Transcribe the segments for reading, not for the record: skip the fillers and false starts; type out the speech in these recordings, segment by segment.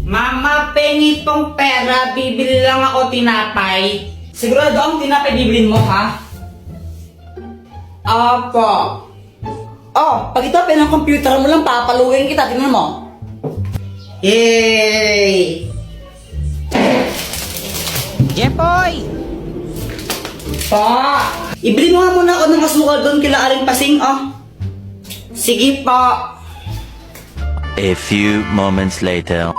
Mama, pengi tong pera, bibili lang ako tinapay. Sigurado ang tinapay bibilin mo, ha? Apo. Oh, pag ito ng computer mo lang, papaluin kita, tingnan mo. Yay! Jepoy! Pa! Ibili mo nga muna ako ng asukal doon kila Aling Pasing, oh. Sige pa. A few moments later.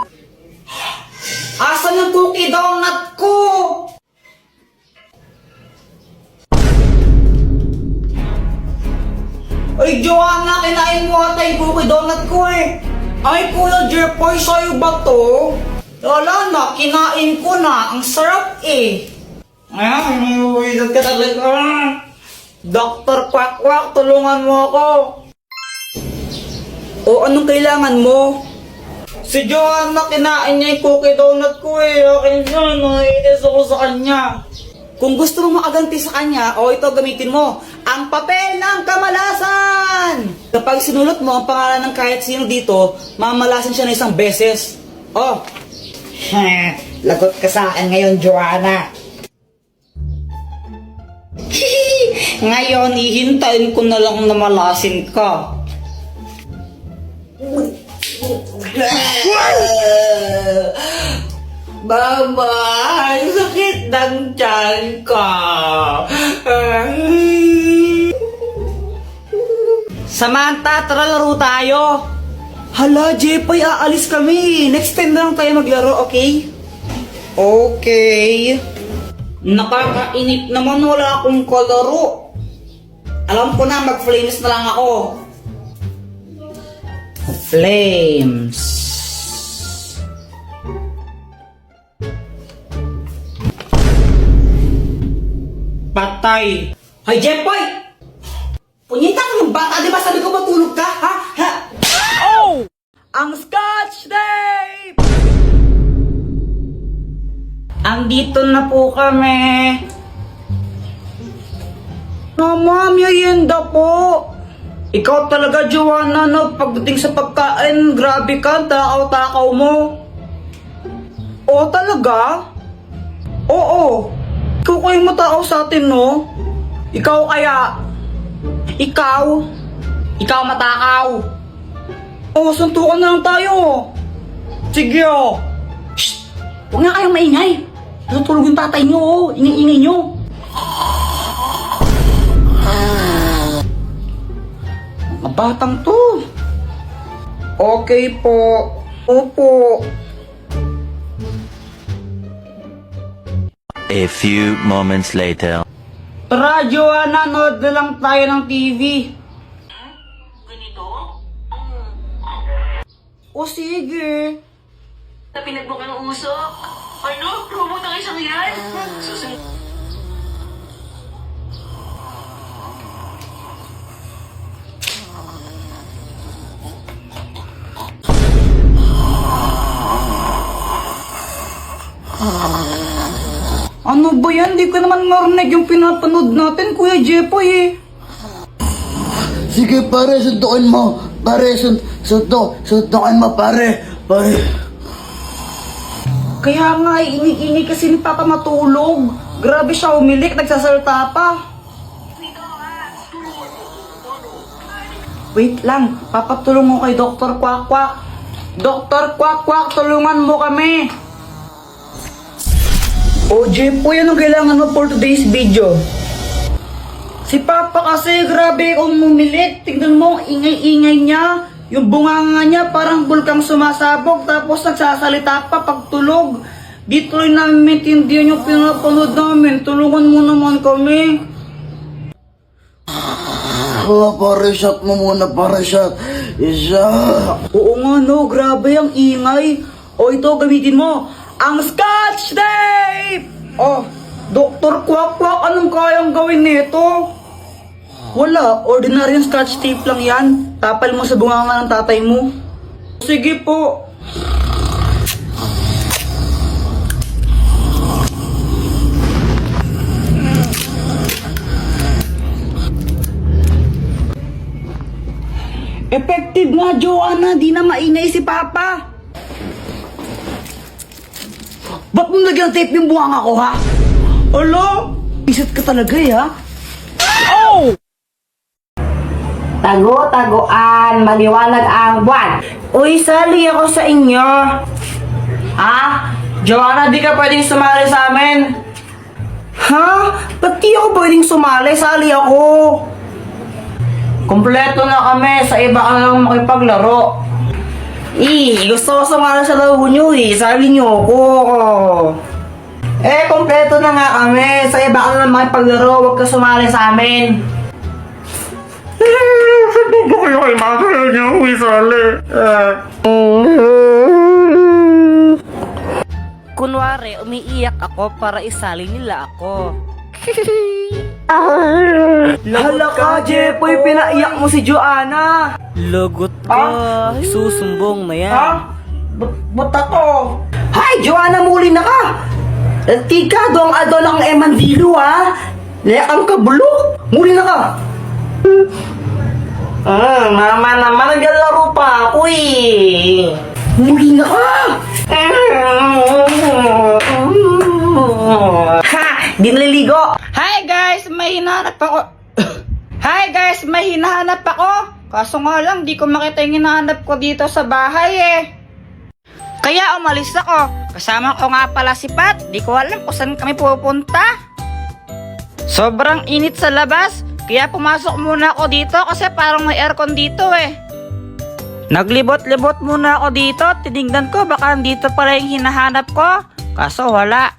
Asan yung cookie donut ko? Ay, Joanna, kinain mo ata yung cookie donut ko eh. Ay, Kuya Jepoy, sa'yo ba to? Wala na, kinain ko na. Ang sarap eh. Ay, wizard ka talaga. Dr. Quack Quack, tulungan mo ako. O, anong kailangan mo? Si Joanna, kinain niya yung cookie donut ko eh. Akin yun, naiinis ako sa kanya. Kung gusto mong makaganti sa kanya, o ito gamitin mo, ang papel ng kamalasan! Kapag sinulot mo ang pangalan ng kahit sino dito, mamalasan siya na isang beses. Oh, lagot ka sa akin ngayon, Joanna. Ngayon, ihintayin ko na lang na malasin ka. Mama, sakit ng tiyan ka. Samantha, tara laro tayo. Hala, Jepoy, aalis kami. Next time na lang tayo maglaro, okay? Okay. Nakakainip naman, wala akong kalaro. Alam ko na, mag-flames na lang ako. Flames. Patay. Hoy, Jepoy! Punyita ka ng bata, di ba sabi ko matulog ka, ha? Ha? Oh! Ang Scotch Tape! Andito na po kami. Mama, merienda po. Ikaw talaga, Joanna, no? Pagdating sa pagkain, grabe ka, takaw-takaw mo. Oo, talaga? Oo. Ikaw kayong matakaw sa atin, no? Ikaw kaya? Ikaw? Ikaw matakaw? Oo, suntukan na lang tayo. Sige, oh. Shh! Huwag nga kayong maingay. Natutulog yung tatay nyo, oh. Ingay-ingay nyo. Mga batang to. Okay po. Opo. A few moments later. Tara, Joanna, nood na lang tayo ng TV. Ganito? O sige. Napinag mo kang usok? Ano? Promote ang isang yan? Susunod. Ano ba yan? Di ko naman narinig yung pinapanood natin, Kuya Jepoy eh. Sige pare, suntukin mo. Pare, suntukin mo pare. Pare. Kaya nga, ini kasi ni Papa matulog. Grabe siya umilik, nagsasalta pa. Wait lang, papatulong mo kay Dr. Quack Quack. Dr. Quack Quack, tulungan mo kami. O Jepoy, anong kailangan mo for today's video? Si Papa kasi, grabe umilik. Tingnan mo, ingay-ingay niya. Yung bunganga niya parang bulkang sumasabog tapos nagsasalita pa pagtulog. Di tuloy namin maintindihan yung pinapanood namin. Tulungan mo naman kami. Pare, shot mo muna, pare, shot. Isa. Oo nga no, grabe ang ingay. O ito, gamitin mo. Ang Scotch Tape! Oh, Dr. Quack Quack, anong kayang gawin nito? Wala, ordinary yung Scotch Tape lang yan. Tapal mo sa bunganga ng tatay mo. Sige po. Effective nga, Joanna. Di na maingay si Papa. Ba't mo lagyan ng tape yung buhanga ko, ha? Alo? Isat ka talaga, ha? Tago-taguan, maliwanag ang buwan. Uy, sali ako sa inyo. Ah, Joanna, di ka pwedeng sumali sa amin. Ha? Ba't di ako pwedeng sumali? Sali ako. Kompleto na kami. Sa iba ka lang makipaglaro. Gusto ko sumali sa laro nyo Sali nyo ako. Kompleto na nga kami. Sa iba ka lang makipaglaro. Huwag ka sumali sa amin. Sabi ko kayo kay mama niya, sali. Kunwari, umiiyak ako para isali nila ako. Hala ka, Jepoy, pinaiyak mo si Joanna. Lagot ka, susumbong na yan. Ha? Ba't ako? Hay, Joanna, muli na ka. Tika, doang adolang emandilo, ha? Layak ang kabulok. Muli na ka. Mama naman, naglalaro pa ako Muli na ka. Ha! Di naliligo. Hi guys, may hinahanap ako. Hi guys, may hinahanap ako. Kaso nga lang, di ko makita yung hinahanap ko dito sa bahay Kaya umalis ako. Kasama ko nga pala si Pat. Di ko alam kung saan kami pupunta. Sobrang init sa labas. Kaya pumasok muna ako dito kasi parang may aircon dito Naglibot-libot muna ako dito. Tinignan ko baka dito pala yung hinahanap ko. Kaso wala.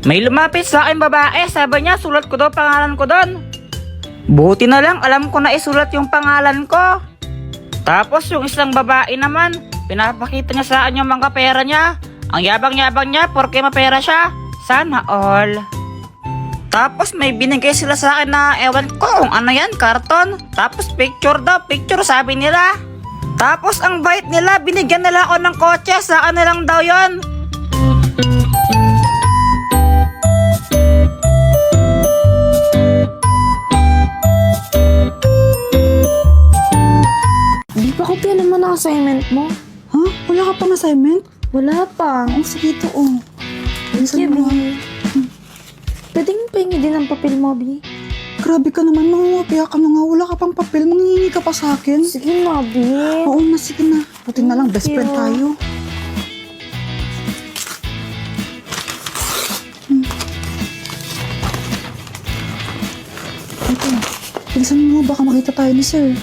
May lumapit sa akin babae. Sabi niya sulat ko daw pangalan ko doon. Buti na lang alam ko na isulat yung pangalan ko. Tapos yung isang babae naman, pinapakita niya sa akin yung mga pera niya. Ang yabang-yabang niya porque mapera siya. Sana all. Tapos may binigay sila sa akin na ewan ko kung ano yan, karton. Tapos picture daw, picture sabi nila. Tapos ang bait nila, binigyan nila ako ng kotse, sa akin na lang daw yon. Di pa kopya naman ang assignment mo. Ha? Wala ka pang assignment? Wala pa. Oh, sige to, oh. Sige, Bi. Pwedeng pahingi din ang papel mo, Bi. Grabe ka naman, mangungopia ka na nga. Wala ka pang papel, manghihingi ka pa sa akin. Sige na, Bi. Oo na, sige na. Buti na lang, best Thank friend you. tayo. Ito, bilisan mo, baka makita tayo ni sir.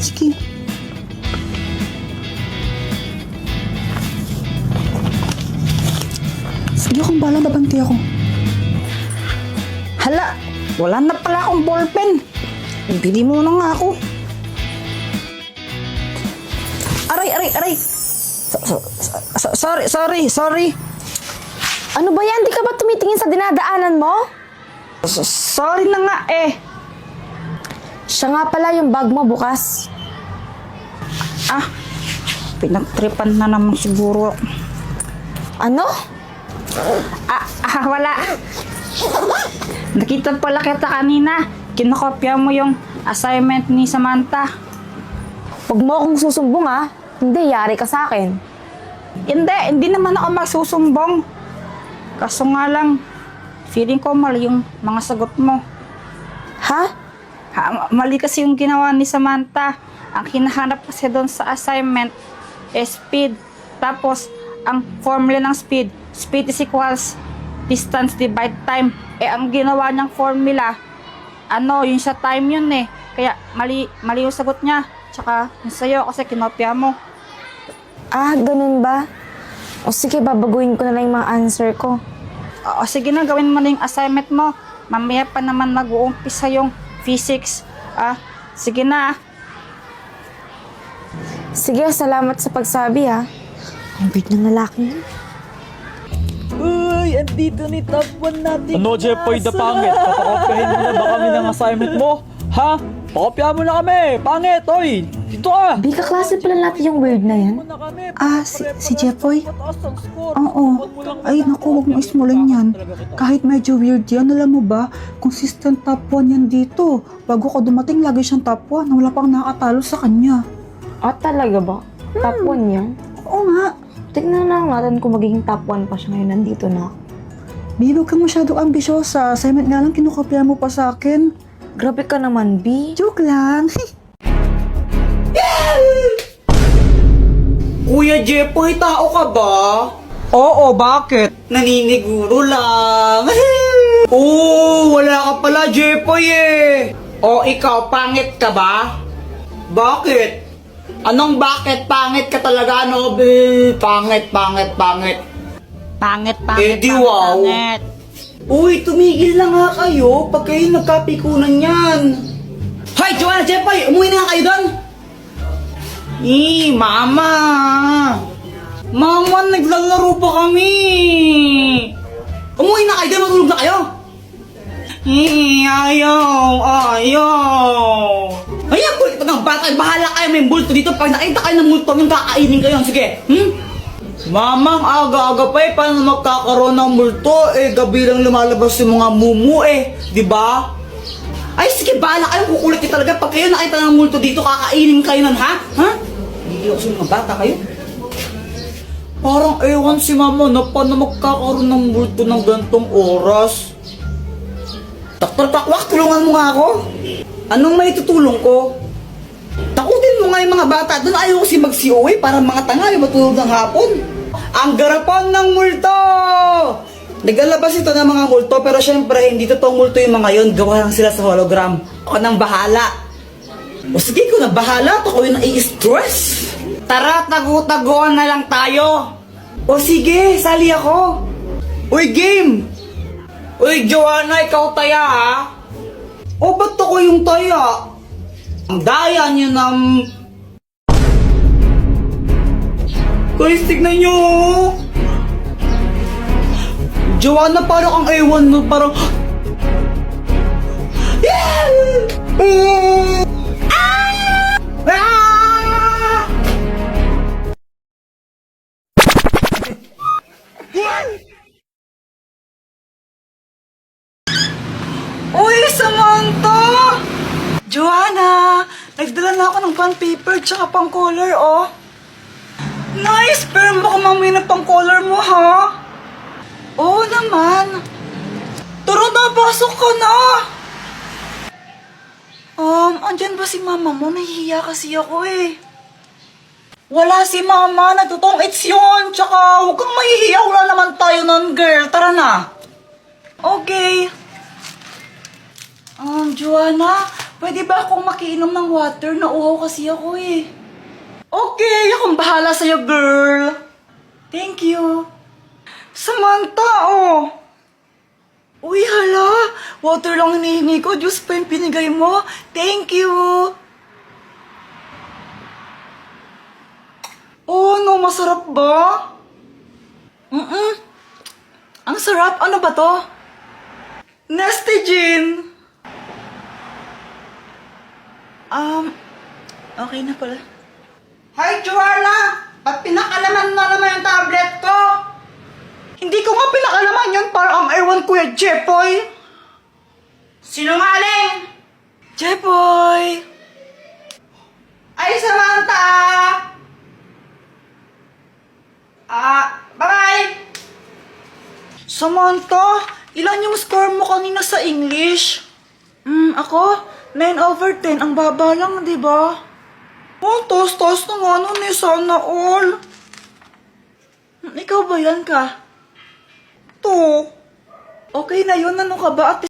Sige. Sige akong balang babanti ako. Hala, wala na pala akong ballpen. Bili mo na nga ako. Aray. Sorry. Ano ba yan? Di ka ba tumitingin sa dinadaanan mo? Sorry na nga Siya nga pala yung bag mo bukas. Pinagtripan na naman siguro. Ano? Wala. Nakita pala kita kanina. Kinokopya mo yung assignment ni Samantha. Huwag mo akong susumbong, ha? Hindi, yari ka sa akin. Hindi naman ako magsusumbong. Kaso nga lang, feeling ko mali yung mga sagot mo. Ha? Mali kasi yung ginawa ni Samantha. Ang hinahanap kasi doon sa assignment is speed. Tapos, ang formula ng speed is equals distance divide time. Ang ginawa niyang formula, yung sa time yun Kaya, mali yung sagot niya. Tsaka, yung sa'yo kasi kinopya mo. Ganun ba? O sige, babaguhin ko na lang yung mga answer ko. Sige na, gawin mo na yung assignment mo. Mamaya pa naman mag-uumpisa yung physics. Sige na. Sige, salamat sa pagsabi, ha? Ang bait ng lalaki yun. Uy, andito ni top 1 natin. Ano, Jepoy, the pangit? Papakopyahin mo na ba kami ng assignment mo? Ha? Pakopya mo na kami! Pangit, oy! Dito ka! Bi, kaklase pala natin yung weird na yan. Na kami. Si Jepoy? Mataas ang score. Oo. Huwag mo lang Ay, naku, huwag mo ismulin yan. Kahit medyo weird yan, alam mo ba, consistent top 1 yan dito. Bago ko dumating, lagi siyang top 1 na wala pang nakatalo sa kanya. Ah, talaga ba? Top 1 yan? Oo nga. Tignan na lang natin kung magiging top 1 pa siya ngayon. Nandito na. Bi, huwag ka masyadong ambisyosa. Assignment nga lang kinukopya mo pa sa akin. Grabe ka naman, Bi. Joke lang. Kuya Jepoy, tao ka ba? Oo, bakit? Naniniguro lang. Wala ka pala, Jepoy eh. O ikaw, pangit ka ba? Bakit? Anong bakit? Pangit ka talaga, no? Pangit. Pangit, Eh, di wow. Uy, tumigil na nga kayo pag kayo nagkapikunan yan. Hoy, Joanna, Jepoy, umuwi na nga kayo doon. Mama. Mama, naglalaro pa kami. Umuwi na kayo doon, matulog na kayo. Ayaw. Ayaw, kulit pa ng bata. Bahala kayo, may multo dito. Pag nakita kayo ng multo, yung kakainin kayo. Sige, Mamang, aga-aga pa eh. Paano magkakaroon ng multo? Gabi lang lumalabas yung mga mumu Di ba? Ay, sige, bahala kayo. Kukulit kayo talaga. Pag kayo nakita ng multo dito, kakainin kayo nun, ha? Hindi ako sa mga bata kayo. Parang ewan si mama na paano magkakaroon ng multo ng gantong oras. Dr. Pakwak, tulungan mo nga ako. Anong may tutulong ko? Takutin mo nga yung mga bata. Doon ayaw kasi mag-COA para mga tanga yung matulog ng hapon. Ang garapan ng multo! Naglalabas ito ng mga multo pero syempre hindi totoong multo yung mga yun. Gawa lang sila sa hologram. Ako nang bahala. O sige, ko na bahala. Ako yung nai-stress. Tara, tagu-taguan na lang tayo. O sige, sali ako. Uy, game! Uy, Joanna, ikaw taya ha? O ba't ako yung taya? Ang daya niyo ng... Guys, tignan nyo! Joanna, parang ang ewan mo, parang... Uy, Samantha! Joanna! Nagdala na ako ng bond paper tsaka pang color, oh. Nice! Pero baka mamaya na pang color mo, ha? Oo naman. Tara na, pasok ka na! Andyan ba si mama mo? Nahihiya kasi ako, eh. Wala si mama. Nagtutong-its yun. Tsaka, huwag kang mahihiya. Wala naman tayo nun, girl. Tara na. Okay. Joanna, pwede ba akong makiinom ng water? Nauhaw kasi ako eh. Okay, akong bahala sa'yo, girl. Thank you. Samantha, oh. Uy, hala. Water lang hinihingi ko. Diyos pa yung pinigay mo. Thank you. Oh, no, masarap ba? Ang sarap. Ano ba to? Nasty Gin. Okay na pala. Hi, Joanna! Ba't pinakalaman na naman yung tablet ko? Hindi ko nga pinakalaman yun para ang ewan Kuya Jepoy. Sinungaling! Jepoy! Ay, Samantha! Bye-bye! Samantha, ilan yung score mo kanina sa English? Ako? 9/10. Ang baba lang, di ba? Oh, tos-tos na nga nun eh. Sana all. Ikaw ba yan ka? To. Okay na yun. Ano ka ba? At